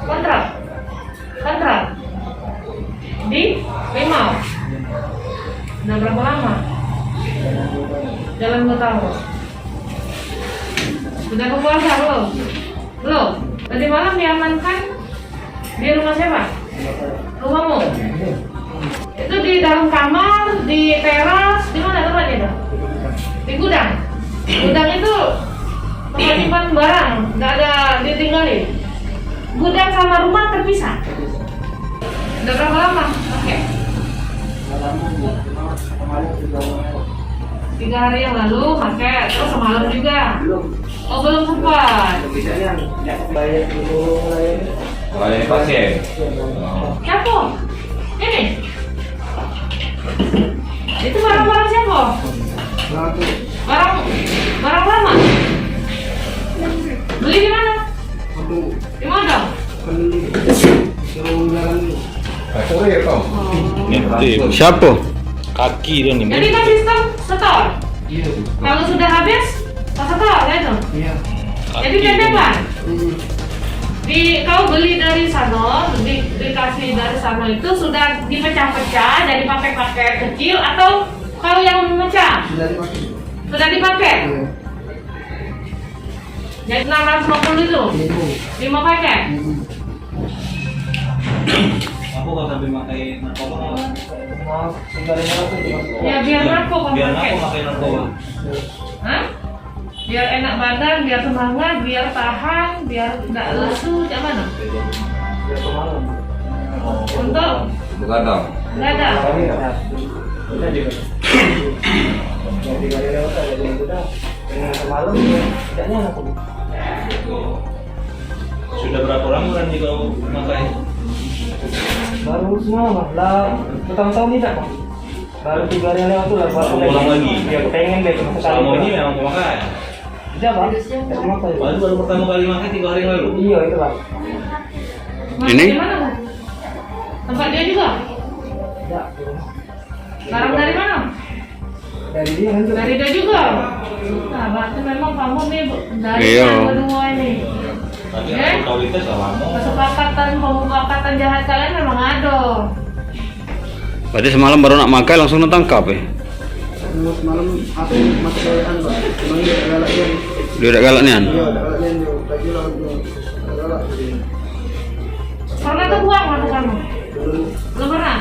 kontrak di Limau. Udah berapa lama? Jalan 2 tahun. Sudah ke Polda belum? Belum. Tadi malam diamankan di rumah siapa? Rumahmu? Itu di dalam kamar, di teras, di mana tempatnya itu? Di gudang. Gudang itu tempat simpan barang, nggak ada ditinggalin. Gudang sama rumah terpisah. Udah berapa lama? Oke. 3 hari yang lalu pakai, terus semalam juga. Oh belum sempat. Boleh pakai. Siapa? Ini? Itu barang-barang siapa? Barang lama? Beli di mana? Di mana? Siapa? Kaki dia nih. Jadi kan sistem setor. Kalau sudah habis, setor ya itu. Jadi tetepan. Kau beli dari sana, dikasih dari sana itu sudah dipecah-pecah jadi paket-paket kecil atau kau yang memecah? Sudah dipakai. Jadi 650 itu 5 paket. Aku kalau sampai pakai narkoba. Ya biar narkoba Biar pakai. aku pakai narkoba. Hah? Biar enak badan, biar semangat, biar tahan, biar tidak lesu, macam mana? Untuk Begadang. nggak ada. Sudah berapa lama kan kau pakai? Baru semua lah, bertahun-tahun tidak Pak. Baru 3 hari yang lewat tuh lah. Ulang lagi. Ya pengen deh cuma sekali. Selama ini memang pemakai. Tidak Pak. Tidak memakai. Baru pertama kali makan 3 hari yang lalu. Iya itu Pak. Ini? Di mana? Tempat dia juga? Tidak. Barang dari mana? Dari dia kan. Dari dia juga. Nah, berarti memang kamu nih dari Iya. yang kedua ini. Tadi aku tahu itu selama. Pemufakatan jahat kalian memang ada. Berarti semalam baru nak makai langsung ditangkap ya? Semalam aku masuk gayaan Pak. Memang dia galak dia. Dia udah galak nian. Iya, galak dia. Lagi lah galak. Pernah terbuang mata kamu? Belum pernah?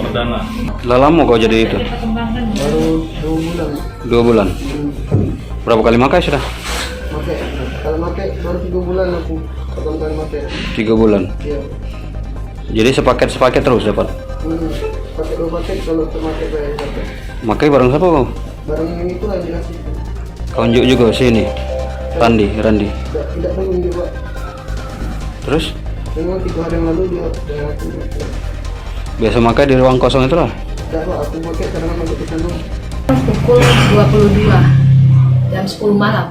Perdana. Lah lama kau jadi itu? Kita kembangkan. Baru 2 bulan. 2 bulan. Berapa kali makai sudah? Pakai. Kalau pakai baru 3 bulan aku. Pertama kali pakai. 3 bulan. Iya. Jadi sepaket terus dapat. Pakai 2 paket kalau terpakai saya dapat. Makai barang siapa kau? Barang yang itu lah yang dikasih. Kau unjuk juga sini. Randi. Tidak pengen dia Pak. Terus Memang 3 hari yang lalu dia aku. biasa makai di ruang kosong itu lah. Tidak Pak, aku pakai karena masuk ke sana. Pukul 22 jam 10 malam.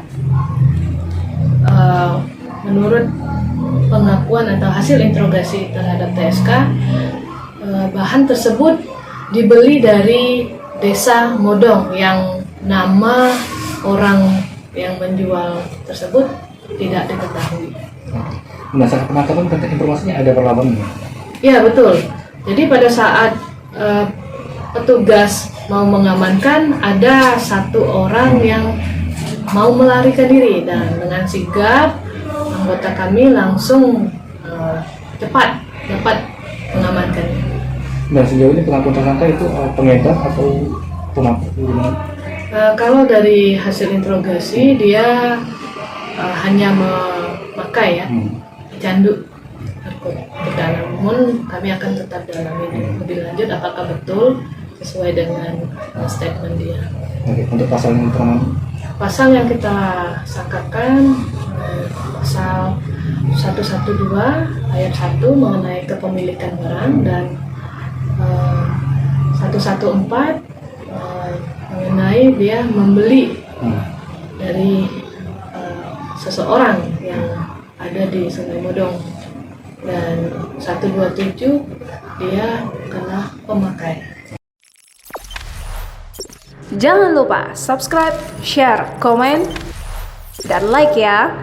Menurut pengakuan atau hasil interogasi terhadap TSK, bahan tersebut dibeli dari desa Modong yang nama orang yang menjual tersebut tidak diketahui. Berdasarkan penangkapan tentang informasinya ada perlawanan. Ya betul. Jadi pada saat petugas mau mengamankan, ada 1 orang yang mau melarikan diri dan dengan sigap anggota kami langsung cepat dapat mengamankannya. Dan sejauh ini pengakuan tersangka itu pengedar atau pemakai? Kalau dari hasil interogasi dia hanya memakai ya candu narkotika, namun kami akan tetap dalami lebih lanjut apakah betul sesuai dengan statement dia. Oke, untuk pasal yang terang. Pasal yang kita sangkakan pasal 112 ayat 1 mengenai kepemilikan barang dan 114 mengenai dia membeli dari seseorang yang ada di Sungai Modong, dan 127 dia kena pemakai. Jangan lupa subscribe, share, komen, dan like ya.